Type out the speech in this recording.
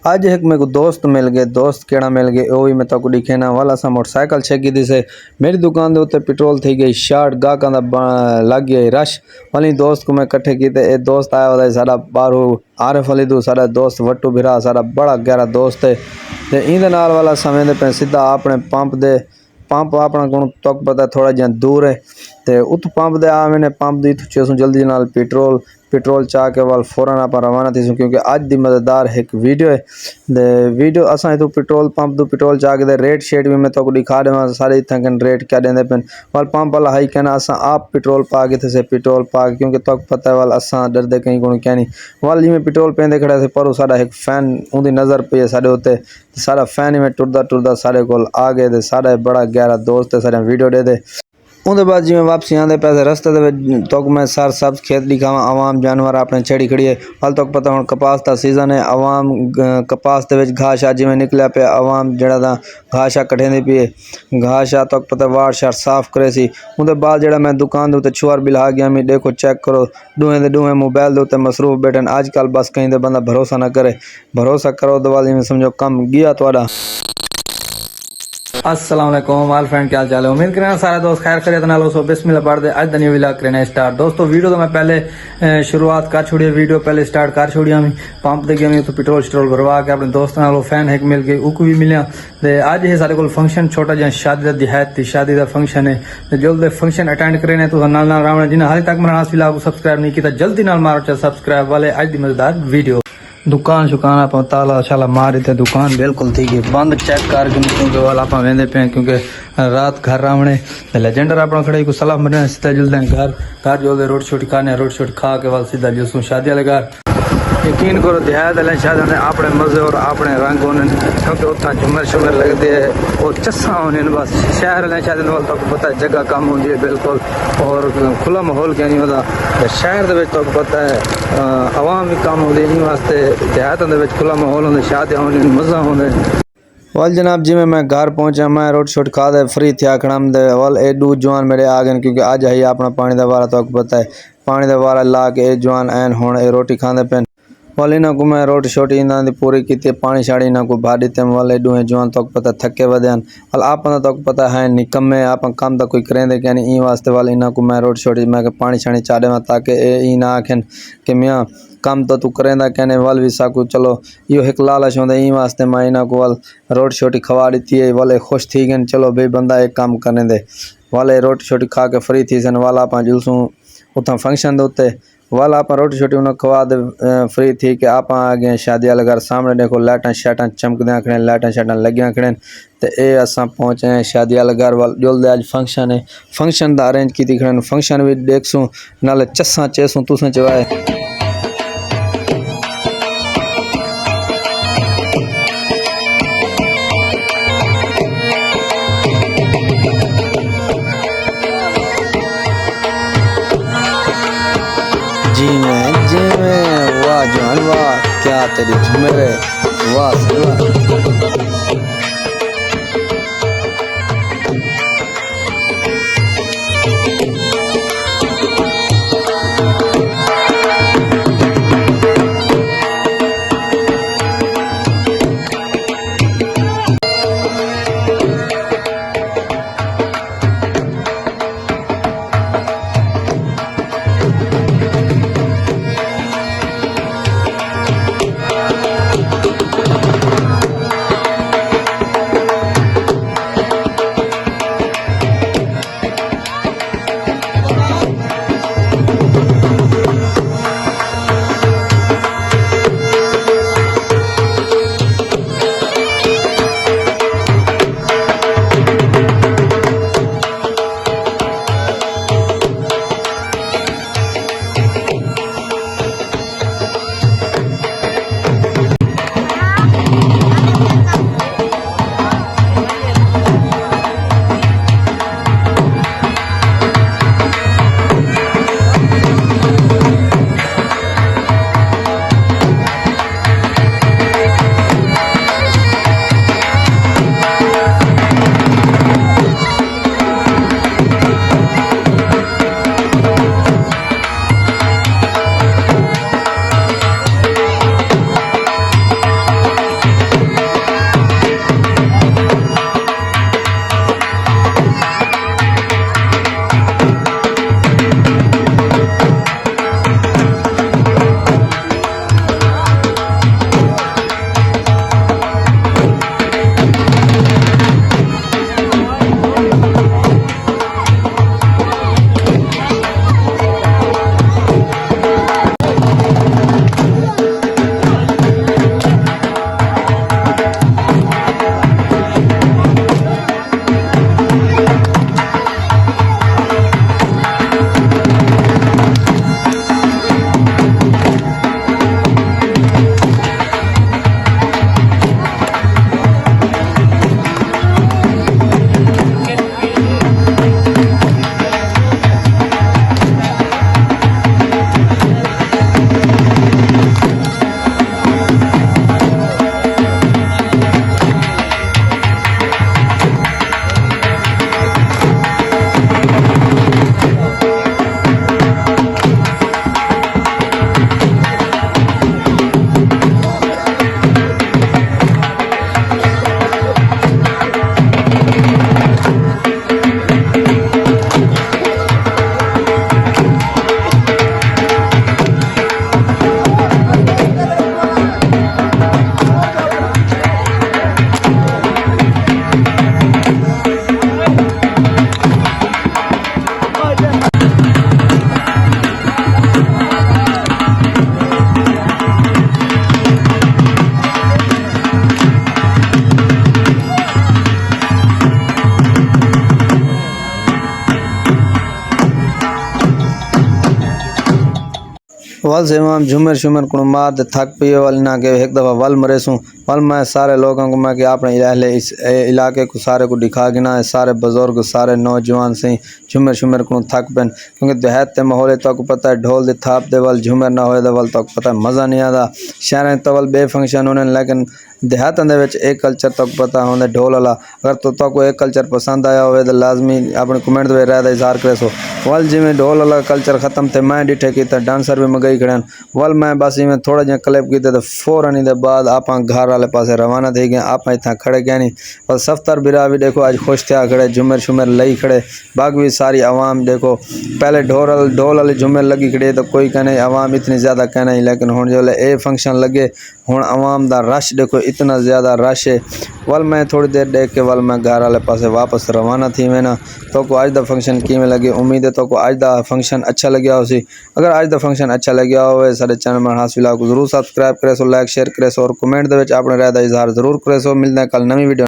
आज एक मेरे को दोस्त मिल गए। दोस्त केड़ा मिल गए वो भी मैं तो दिखे ना वाला सा मोटरसाइकिल छेकी दी से मेरी दुकान के उत्ते पेट्रोल थी गई शार्ट गाहकों का लग गया रश वाली दोस्त को मैं इकट्ठे किए। दोस्त आया हुआ सारा बारू आरिफ अली दू सारा दोस्त वट्टू बिरा सारा बड़ा गहरा दोस्त है। तो इंदे नाल वाला समय पे सीधा अपने पंप अपना को तक पता थोड़ा जिहा दूर है। तो उत पंप दे आ मैंने पंप दी चेसू जल्दी नाल पेट्रोल चाह के वाल फौरन आप रवाना थी क्योंकि अज दी मजेदार एक वीडियो है। दे वीडियो असा तो पेट्रोल पंप तो पेट्रोल चाह के रेट शेट भी मैं तो दिखा देवा सारे इतना रेट क्या देंदे पेन वाल पंप वाला हाई कहना असा आप पेट्रोल पा के थे पेट्रोल पा क्योंकि तक पता है वाल असा डरदे कहीं को क्या नहीं वाल जिमें पेट्रोल पेंदे खड़े थे पर सारा एक फैन उनकी नज़र पे है सारे उत्ते सारा फैन ही में टुरदा सारे को आ गए सारा बड़ा गहरा दोस्त है सारे वीडियो दे दे। उनके बाद जिमें वापसी आते पैसे रस्ते तक मैं सार सब्ज खेत दिखावा आवाम जानवर अपने छेड़ी खड़ी है हल तक पता हूँ कपास का सीजन है आवाम कपास के घाह शा जिमें निकलिया पे आवाम जड़ा घाह शा कटेंदी पी है घाह शा तक पता वाड़ शार साफ करे सी। उनके बाद जड़ा मैं दुकान के उत्ते छुआर बिला गया मैं देखो चेक करो दूहें मोबाइल के उत्ते मसरूफ बैठन अजकल बस कहीं दे बंदा भरोसा ना करे भरोसा करो तो वाल समझो कम गया थोड़ा। अस्सलाम वालेकुम ऑल फ्रेंड क्या चाल है उम्मीद करें सारे दोस्त खैर खैरियत नाल हो। सो बिस्मिल्लाह पढ़ दे आज द न्यू व्लॉग करना स्टार्ट। दोस्तों वीडियो तो मैं पहले शुरुआत कर छोड़ी वीडियो पहले स्टार्ट कर छोड़ी हमें पंप दे गए तो पेट्रोल भरवा के अपने दोस्तों नाल फैन एक मिल गए उक भी मिलिया। ते अज है सारे को फंक्शन छोटा जिहा शादी का दिहायत थी शादी का फंक्शन है तो जल्द फंक्शन अटेंड करें तो नाल रावण जिन्हें हाल तक मेरा व्लॉग को सब्सक्राइब नहीं किया जल्दी नाल मारो सब्सक्राइब वाले आज की मजेदार वीडियो। दुकान शुकान आप ताला शाला मारी थे दुकान बिल्कुल थी गई बंद चेक कर क्योंकि वाल आप वेंदे पे क्योंकि रात घर रावणे लेजेंडर अपना खड़े को सलाह बने सीधा जुलते घर जो रोटी छोटी खाने रोटी छोटी खा के वाल सीधा जुलसूँ शादी वाले घर। यकीन करो देहात वाले शादी अपने मजे और अपने रंग होने क्योंकि उतना झुमर शुमर लगते है और चस्सा होने बस शहर वाले शादी वाल तो पता है जगह कम होती है बिल्कुल और खुला माहौल क्या नहीं होता शहर तो पता है आवाम भी कम होती इन वास्ते देहात खुला माहौल होंगे शादी होने मजा होने। वाल जनाब जिमें मैं घर पहुंचा मैं रोटी शोट खा दे फ्री थे खड़म दे वाल ए दू जवान मेरे आ गए क्योंकि अज है अपना पानी का वारा तो पता है पानी का वारा ला के जवान एन हुण रोटी खाते पेन वाल इन्हों को मैं रोटी शोटी इन्हों की पूरी की पानी शाड़ी इन्हों को भा दी वाले डूहे जवान तक पता थके वध्यान वाल आप तक पता है निकम्मे आप कम तो कोई करेंदे क्या नहीं वास्ते वाल इन्हों को मैं रोटी शोटी मैं पानी शानी चा देव ताकि ये ना आखन कि मियाँ कम तो तू करेंदा कहने वाल भी साकू चलो यो एक लालच होंगे ई वास्ते मैं इन्हों को वाल रोटी शोटी खवा दी है वाले खुश थी गए चलो भाई बंदा एक काम करने दे वाले रोटी शोटी खा के फ्री थी सन वाल आप जुलसूँ उतना फंक्शन के उत्ते वाल आप रोटी छोटी उन्हें खवा दे फ्री थी कि आप आ गए शादी वाले घर सामने देखो लाइटा शाइटा चमकद खड़े लाइटा शाइटा लगिया खड़े तो ये असा पहुँचे हैं शादी वाले घर वाल जल्द अज फंक्शन है फंक्शन का अरेंज की खड़े फंक्शन भी देखसूँ नाले चस्सा चेसूँ तुसें चवाए। जी में वाह जवान वाह क्या तेरी झुमेर है वाह। वल से इमाम झुमर शुमर को मार दे थक पिए वाल ना के एक दफ़ा वल मरे सूँ वल मैं सारे लोगों को मैं कि आपने अहले इस इलाके को सारे को दिखा के ना सारे बुजुर्ग सारे नौजवान से झुमर शुमर को थक पेन क्योंकि देहात ते माहौल तो को पता है ढोल दे थाप दे वल झुमर ना होए दे वल तो पता है मज़ा नहीं आता शहर तो वल बे फंक्शन होने लेकिन देहातों दे विच एक कल्चर तो पता होंगे ढोल वाला अगर तो को एक कल्चर पसंद आया हो तो लाजमी अपने कमेंट में राय इजहार करे सो वल जिमें ढोल वाला कल्चर खत्म थे मैं डिठे कि डांसर भी मंगाई खड़े वल मैं बस इवें थोड़ा जहा क्लिप किए तो फौरन ही बाद आप घर वाले पासे रवाना थी गए आप इतना खड़े गए नहीं और सफ्तर बिरा भी देखो आज खुश थे खड़े झुमर शुमर लई खड़े बाकी सारी आवाम देखो पहले ढोल वाले झुमर लगी खड़े तो कोई कहने आवाम इतनी ज़्यादा कहना ही लेकिन हुण जो ए फंक्शन लगे हुण आवाम दा रश देखो इतना ज़्यादा रश है वल मैं थोड़ी देर देख के वल मैं घर वाले पासे वापस रवाना थी मैं ना तो को आज दा फंक्शन किमें लगे उम्मीद है तो को आज दा फंक्शन अच्छा लग्या हो सी अगर आज दा फंक्शन अच्छा लग्या हो सारे चैनल में हासिल को जरूर सब्सक्राइब करे सो लाइक शेयर करे सो और कमेंट दे विच अपने राय दा इजहार जरूर करे सो मिलते हैं कल नवी वीडियो।